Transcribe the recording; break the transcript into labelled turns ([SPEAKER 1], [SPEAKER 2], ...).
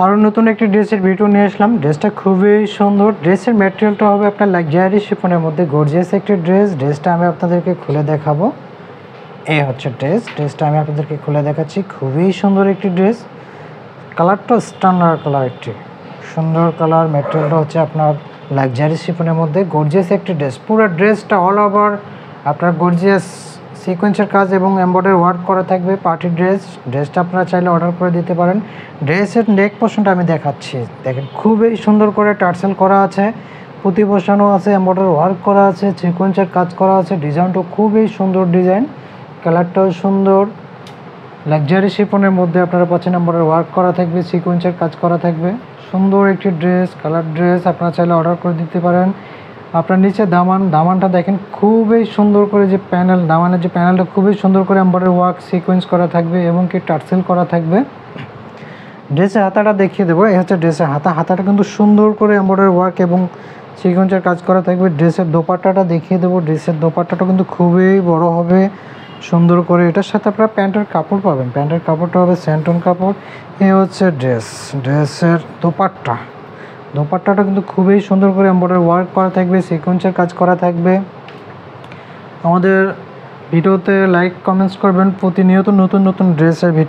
[SPEAKER 1] আরও নতুন একটি ড্রেসের ভিডিও নিয়ে আসলাম। ড্রেসটা খুবই সুন্দর। ড্রেসের ম্যাটেরিয়ালটা হবে আপনার লাক্সারি শিফনের মধ্যে গর্জিয়াস একটি ড্রেসটা আমি আপনাদেরকে খুলে দেখাবো। এই হচ্ছে ড্রেসটা আমি আপনাদেরকে খুলে দেখাচ্ছি। খুবই সুন্দর একটি ড্রেস, কালারটা স্ট্যান্ডার্ড কালার, একটি সুন্দর কালার। ম্যাটেরিয়ালটা হচ্ছে আপনার লাক্সারি শিফনের মধ্যে গর্জিয়াস একটি ড্রেস। পুরো ড্রেসটা অল ওভার আপনার গর্জিয়াস সিকোয়েন্সের কাজ এবং এমব্রয়ডারি ওয়ার্ক করা থাকবে। পার্টি ড্রেসটা আপনারা চাইলে অর্ডার করে দিতে পারেন। ড্রেসের নেক পোর্শনটা আমি দেখাচ্ছি, দেখেন খুবই সুন্দর করে টার্সেল করা আছে, পুঁতি বসানো আছে, এমব্রয়ডারি ওয়ার্ক করা আছে, সিকোয়েন্সের কাজ করা আছে। ডিজাইনটাও খুবই সুন্দর ডিজাইন, কালারটাও সুন্দর। লাক্সারি শিফনের মধ্যে আপনারা পাচ্ছেন এমব্রয়ডারি ওয়ার্ক করা থাকবে, সিকোয়েন্সের কাজ করা থাকবে। সুন্দর একটি কালার ড্রেস আপনারা চাইলে অর্ডার করে দিতে পারেন। আপনার নিচে দামানটা দেখেন খুবই সুন্দর করে, যে দামানের যে প্যানেলটা খুবই সুন্দর করে এমব্রয়ডারি ওয়ার্ক সিকোয়েন্স করা থাকবে এবং কি টার্সেল করা থাকবে। ড্রেসের হাতাটা দেখিয়ে দেবো। এই হচ্ছে ড্রেসের হাতাটা কিন্তু সুন্দর করে এমব্রয়ডারি ওয়ার্ক এবং সিকোয়েন্সের কাজ করা থাকবে। ড্রেসের দোপাট্টাটা দেখিয়ে দেবো। ড্রেসের দোপাট্টাটা কিন্তু খুবই বড় হবে, সুন্দর করে। এটার সাথে আপনারা প্যান্টের কাপড় পাবেন, প্যান্টের কাপড়টা হবে স্যান্টন কাপড়। এই হচ্ছে ড্রেসের দোপাট্টাটা কিন্তু খুবই সুন্দর করে এমব্রয়ডারি ওয়ার্ক করা থাকবে, সিকোয়েন্সের কাজ করা থাকবে। আমাদের ভিডিওতে লাইক কমেন্টস করবেন, প্রতিনিয়ত নতুন নতুন ড্রেসের ভিডিও